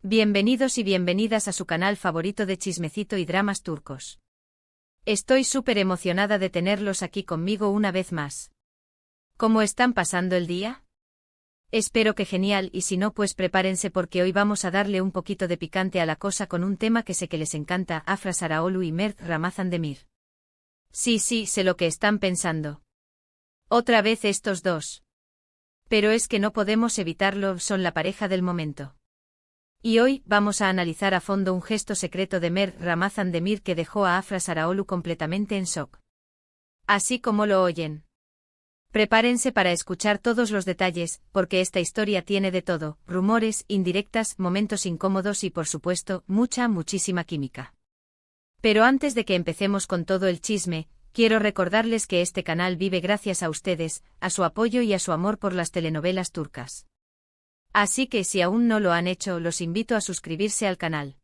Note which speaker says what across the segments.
Speaker 1: Bienvenidos y bienvenidas a su canal favorito de chismecito y dramas turcos. Estoy súper emocionada de tenerlos aquí conmigo una vez más. ¿Cómo están pasando el día? Espero que genial, y si no, pues prepárense porque hoy vamos a darle un poquito de picante a la cosa con un tema que sé que les encanta: Afra Sarıoğlu y Mert Ramazan Demir. Sí, sé lo que están pensando. Otra vez estos dos. Pero es que no podemos evitarlo, son la pareja del momento. Y hoy vamos a analizar a fondo un gesto secreto de Mert Ramazan Demir que dejó a Afra Sarıoğlu completamente en shock. Así como lo oyen. Prepárense para escuchar todos los detalles, porque esta historia tiene de todo: rumores, indirectas, momentos incómodos y, por supuesto, muchísima química. Pero antes de que empecemos con todo el chisme, quiero recordarles que este canal vive gracias a ustedes, a su apoyo y a su amor por las telenovelas turcas. Así que si aún no lo han hecho, los invito a suscribirse al canal.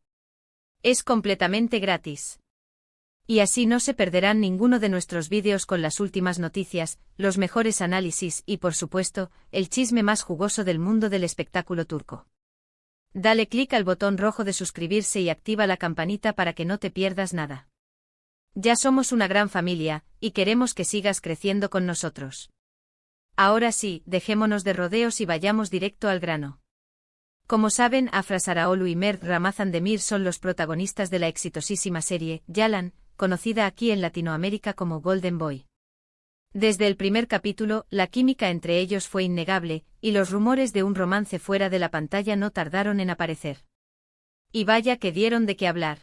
Speaker 1: Es completamente gratis. Y así no se perderán ninguno de nuestros vídeos con las últimas noticias, los mejores análisis y, por supuesto, el chisme más jugoso del mundo del espectáculo turco. Dale clic al botón rojo de suscribirse y activa la campanita para que no te pierdas nada. Ya somos una gran familia, y queremos que sigas creciendo con nosotros. Ahora sí, dejémonos de rodeos y vayamos directo al grano. Como saben, Afra Sarıoğlu y Mert Ramazan Demir son los protagonistas de la exitosísima serie Yalan, conocida aquí en Latinoamérica como Golden Boy. Desde el primer capítulo, la química entre ellos fue innegable, y los rumores de un romance fuera de la pantalla no tardaron en aparecer. Y vaya que dieron de qué hablar.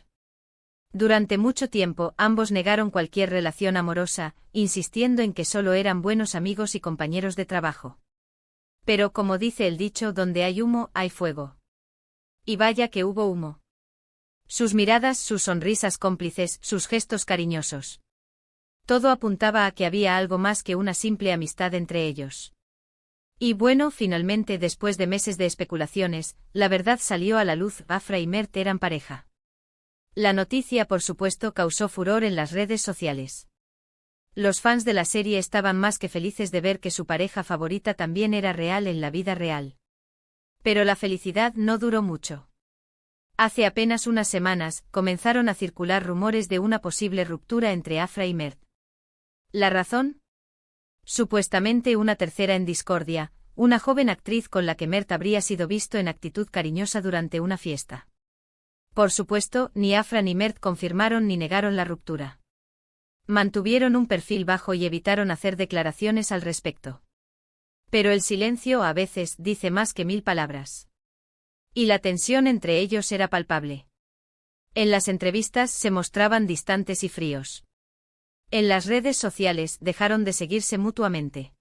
Speaker 1: Durante mucho tiempo, ambos negaron cualquier relación amorosa, insistiendo en que solo eran buenos amigos y compañeros de trabajo. Pero como dice el dicho, donde hay humo, hay fuego. Y vaya que hubo humo. Sus miradas, sus sonrisas cómplices, sus gestos cariñosos. Todo apuntaba a que había algo más que una simple amistad entre ellos. Y bueno, finalmente, después de meses de especulaciones, la verdad salió a la luz: Afra y Mert eran pareja. La noticia, por supuesto, causó furor en las redes sociales. Los fans de la serie estaban más que felices de ver que su pareja favorita también era real en la vida real. Pero la felicidad no duró mucho. Hace apenas unas semanas, comenzaron a circular rumores de una posible ruptura entre Afra y Mert. ¿La razón? Supuestamente una tercera en discordia, una joven actriz con la que Mert habría sido visto en actitud cariñosa durante una fiesta. Por supuesto, ni Afra ni Mert confirmaron ni negaron la ruptura. Mantuvieron un perfil bajo y evitaron hacer declaraciones al respecto. Pero el silencio a veces dice más que 1000 palabras. Y la tensión entre ellos era palpable. En las entrevistas se mostraban distantes y fríos. En las redes sociales dejaron de seguirse mutuamente.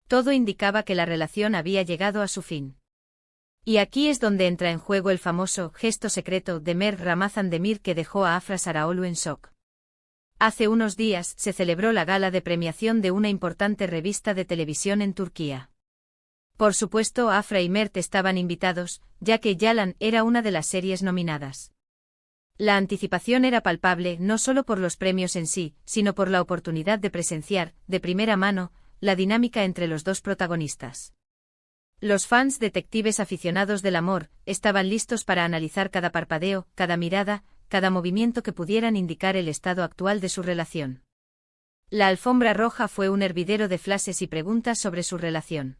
Speaker 1: Todo indicaba que la relación había llegado a su fin. Y aquí es donde entra en juego el famoso gesto secreto de Mert Ramazan Demir que dejó a Afra Sarıoğlu en shock. Hace unos días se celebró la gala de premiación de una importante revista de televisión en Turquía. Por supuesto, Afra y Mert estaban invitados, ya que Yalan era una de las series nominadas. La anticipación era palpable no solo por los premios en sí, sino por la oportunidad de presenciar, de primera mano, la dinámica entre los dos protagonistas. Los fans detectives aficionados del amor estaban listos para analizar cada parpadeo, cada mirada, cada movimiento que pudieran indicar el estado actual de su relación. La alfombra roja fue un hervidero de flashes y preguntas sobre su relación.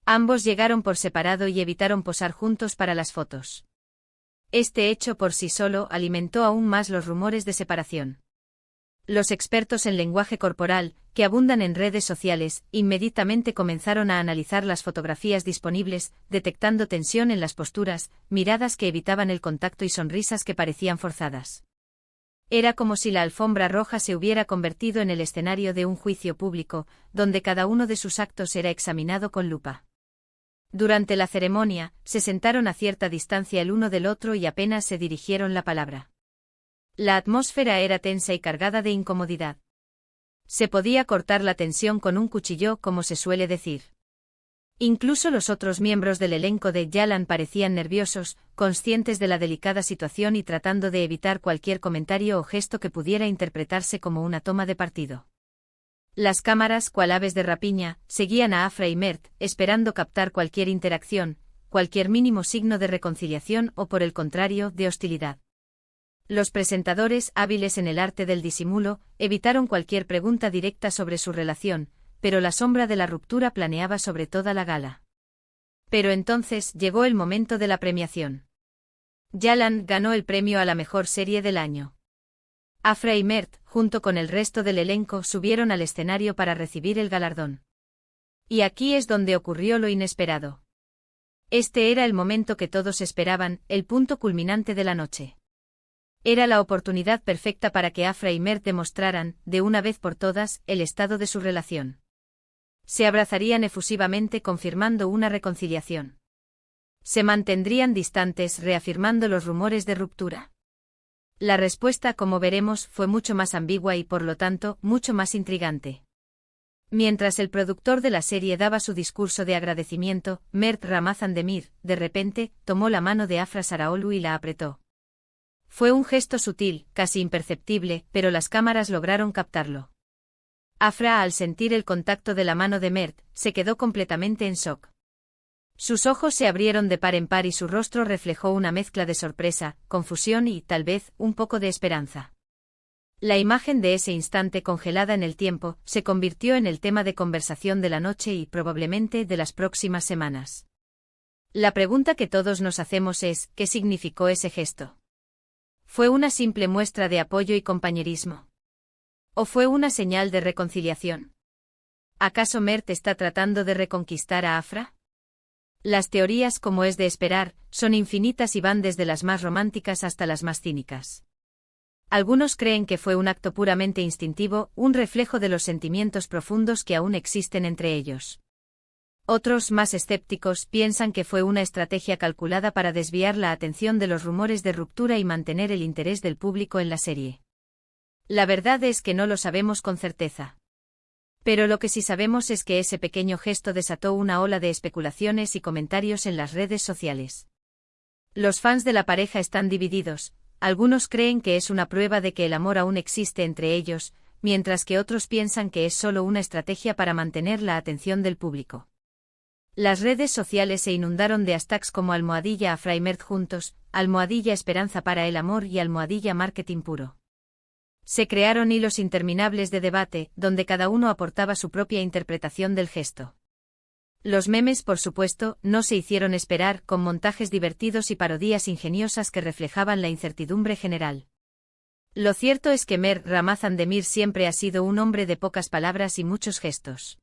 Speaker 1: Ambos llegaron por separado y evitaron posar juntos para las fotos. Este hecho por sí solo alimentó aún más los rumores de separación. Los expertos en lenguaje corporal, que abundan en redes sociales, inmediatamente comenzaron a analizar las fotografías disponibles, detectando tensión en las posturas, miradas que evitaban el contacto y sonrisas que parecían forzadas. Era como si la alfombra roja se hubiera convertido en el escenario de un juicio público, donde cada uno de sus actos era examinado con lupa. Durante la ceremonia, se sentaron a cierta distancia el uno del otro y apenas se dirigieron la palabra. La atmósfera era tensa y cargada de incomodidad. Se podía cortar la tensión con un cuchillo, como se suele decir. Incluso los otros miembros del elenco de Yalan parecían nerviosos, conscientes de la delicada situación y tratando de evitar cualquier comentario o gesto que pudiera interpretarse como una toma de partido. Las cámaras, cual aves de rapiña, seguían a Afra y Mert, esperando captar cualquier interacción, cualquier mínimo signo de reconciliación o por el contrario, de hostilidad. Los presentadores, hábiles en el arte del disimulo, evitaron cualquier pregunta directa sobre su relación, pero la sombra de la ruptura planeaba sobre toda la gala. Pero entonces llegó el momento de la premiación. Yalan ganó el premio a la mejor serie del año. Afra y Mert, junto con el resto del elenco, subieron al escenario para recibir el galardón. Y aquí es donde ocurrió lo inesperado. Este era el momento que todos esperaban, el punto culminante de la noche. Era la oportunidad perfecta para que Afra y Mert demostraran, de una vez por todas, el estado de su relación. Se abrazarían efusivamente confirmando una reconciliación. Se mantendrían distantes reafirmando los rumores de ruptura. La respuesta, como veremos, fue mucho más ambigua y por lo tanto, mucho más intrigante. Mientras el productor de la serie daba su discurso de agradecimiento, Mert Ramazan Demir, de repente, tomó la mano de Afra Saraolu y la apretó. Fue un gesto sutil, casi imperceptible, pero las cámaras lograron captarlo. Afra, al sentir el contacto de la mano de Mert, se quedó completamente en shock. Sus ojos se abrieron de par en par y su rostro reflejó una mezcla de sorpresa, confusión y, tal vez, un poco de esperanza. La imagen de ese instante congelada en el tiempo se convirtió en el tema de conversación de la noche y, probablemente, de las próximas semanas. La pregunta que todos nos hacemos es, ¿qué significó ese gesto? ¿Fue una simple muestra de apoyo y compañerismo? ¿O fue una señal de reconciliación? ¿Acaso Mert está tratando de reconquistar a Afra? Las teorías, como es de esperar, son infinitas y van desde las más románticas hasta las más cínicas. Algunos creen que fue un acto puramente instintivo, un reflejo de los sentimientos profundos que aún existen entre ellos. Otros, más escépticos, piensan que fue una estrategia calculada para desviar la atención de los rumores de ruptura y mantener el interés del público en la serie. La verdad es que no lo sabemos con certeza. Pero lo que sí sabemos es que ese pequeño gesto desató una ola de especulaciones y comentarios en las redes sociales. Los fans de la pareja están divididos. Algunos creen que es una prueba de que el amor aún existe entre ellos, mientras que otros piensan que es solo una estrategia para mantener la atención del público. Las redes sociales se inundaron de hashtags como almohadilla Afra y Mert juntos, almohadilla esperanza para el amor y almohadilla marketing puro. Se crearon hilos interminables de debate, donde cada uno aportaba su propia interpretación del gesto. Los memes, por supuesto, no se hicieron esperar, con montajes divertidos y parodias ingeniosas que reflejaban la incertidumbre general. Lo cierto es que Mert Ramazan Demir siempre ha sido un hombre de pocas palabras y muchos gestos.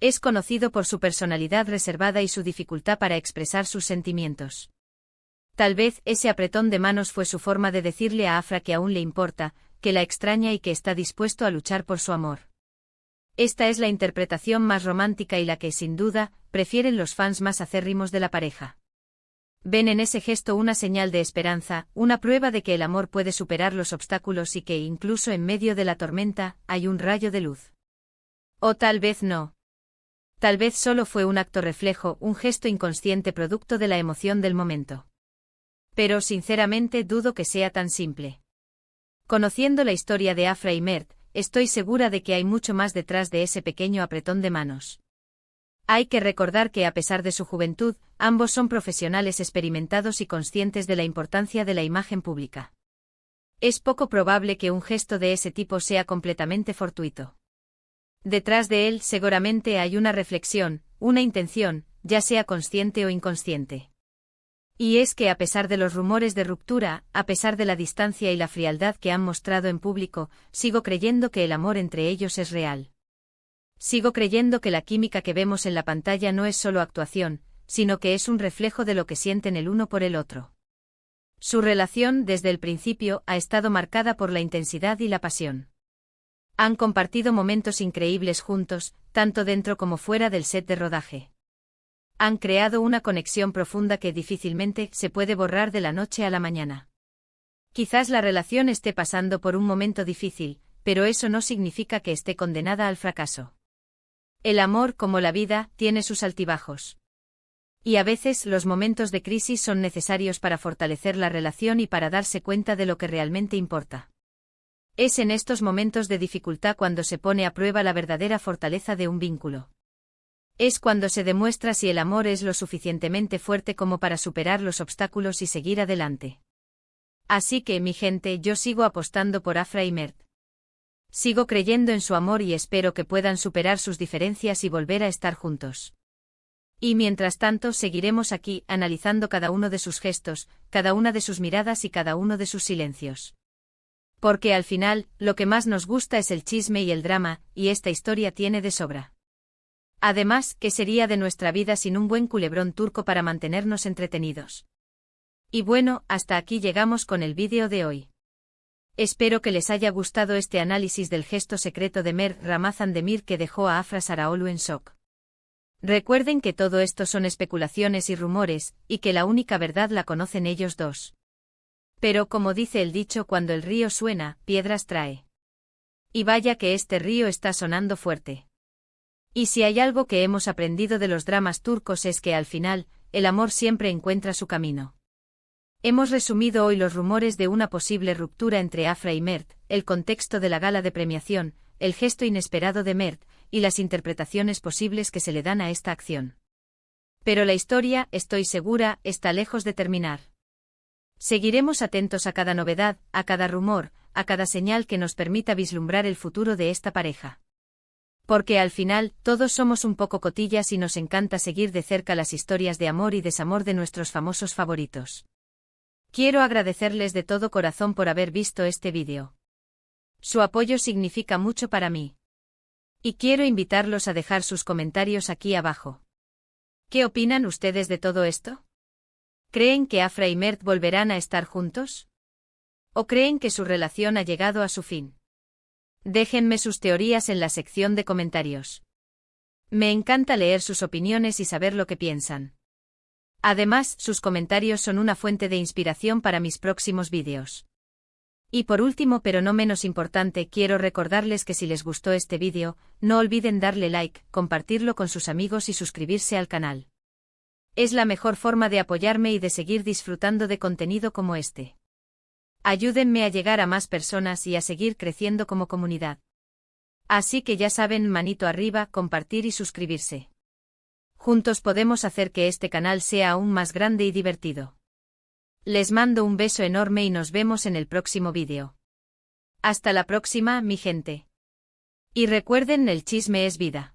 Speaker 1: Es conocido por su personalidad reservada y su dificultad para expresar sus sentimientos. Tal vez ese apretón de manos fue su forma de decirle a Afra que aún le importa, que la extraña y que está dispuesto a luchar por su amor. Esta es la interpretación más romántica y la que, sin duda, prefieren los fans más acérrimos de la pareja. Ven en ese gesto una señal de esperanza, una prueba de que el amor puede superar los obstáculos y que, incluso en medio de la tormenta, hay un rayo de luz. O tal vez no. Tal vez solo fue un acto reflejo, un gesto inconsciente producto de la emoción del momento. Pero sinceramente dudo que sea tan simple. Conociendo la historia de Afra y Mert, estoy segura de que hay mucho más detrás de ese pequeño apretón de manos. Hay que recordar que a pesar de su juventud, ambos son profesionales experimentados y conscientes de la importancia de la imagen pública. Es poco probable que un gesto de ese tipo sea completamente fortuito. Detrás de él seguramente hay una reflexión, una intención, ya sea consciente o inconsciente. Y es que a pesar de los rumores de ruptura, a pesar de la distancia y la frialdad que han mostrado en público, sigo creyendo que el amor entre ellos es real. Sigo creyendo que la química que vemos en la pantalla no es solo actuación, sino que es un reflejo de lo que sienten el uno por el otro. Su relación, desde el principio, ha estado marcada por la intensidad y la pasión. Han compartido momentos increíbles juntos, tanto dentro como fuera del set de rodaje. Han creado una conexión profunda que difícilmente se puede borrar de la noche a la mañana. Quizás la relación esté pasando por un momento difícil, pero eso no significa que esté condenada al fracaso. El amor, como la vida, tiene sus altibajos. Y a veces los momentos de crisis son necesarios para fortalecer la relación y para darse cuenta de lo que realmente importa. Es en estos momentos de dificultad cuando se pone a prueba la verdadera fortaleza de un vínculo. Es cuando se demuestra si el amor es lo suficientemente fuerte como para superar los obstáculos y seguir adelante. Así que, mi gente, yo sigo apostando por Afra y Mert. Sigo creyendo en su amor y espero que puedan superar sus diferencias y volver a estar juntos. Y mientras tanto seguiremos aquí, analizando cada uno de sus gestos, cada una de sus miradas y cada uno de sus silencios. Porque al final, lo que más nos gusta es el chisme y el drama, y esta historia tiene de sobra. Además, ¿qué sería de nuestra vida sin un buen culebrón turco para mantenernos entretenidos? Y bueno, hasta aquí llegamos con el vídeo de hoy. Espero que les haya gustado este análisis del gesto secreto de Mert Ramazan Demir que dejó a Afra Sarıoğlu en shock. Recuerden que todo esto son especulaciones y rumores, y que la única verdad la conocen ellos dos. Pero como dice el dicho, cuando el río suena, piedras trae. Y vaya que este río está sonando fuerte. Y si hay algo que hemos aprendido de los dramas turcos es que al final, el amor siempre encuentra su camino. Hemos resumido hoy los rumores de una posible ruptura entre Afra y Mert, el contexto de la gala de premiación, el gesto inesperado de Mert, y las interpretaciones posibles que se le dan a esta acción. Pero la historia, estoy segura, está lejos de terminar. Seguiremos atentos a cada novedad, a cada rumor, a cada señal que nos permita vislumbrar el futuro de esta pareja. Porque al final, todos somos un poco cotillas y nos encanta seguir de cerca las historias de amor y desamor de nuestros famosos favoritos. Quiero agradecerles de todo corazón por haber visto este vídeo. Su apoyo significa mucho para mí. Y quiero invitarlos a dejar sus comentarios aquí abajo. ¿Qué opinan ustedes de todo esto? ¿Creen que Afra y Mert volverán a estar juntos? ¿O creen que su relación ha llegado a su fin? Déjenme sus teorías en la sección de comentarios. Me encanta leer sus opiniones y saber lo que piensan. Además, sus comentarios son una fuente de inspiración para mis próximos vídeos. Y por último, pero no menos importante, quiero recordarles que si les gustó este vídeo, no olviden darle like, compartirlo con sus amigos y suscribirse al canal. Es la mejor forma de apoyarme y de seguir disfrutando de contenido como este. Ayúdenme a llegar a más personas y a seguir creciendo como comunidad. Así que ya saben, manito arriba, compartir y suscribirse. Juntos podemos hacer que este canal sea aún más grande y divertido. Les mando un beso enorme y nos vemos en el próximo vídeo. Hasta la próxima, mi gente. Y recuerden, el chisme es vida.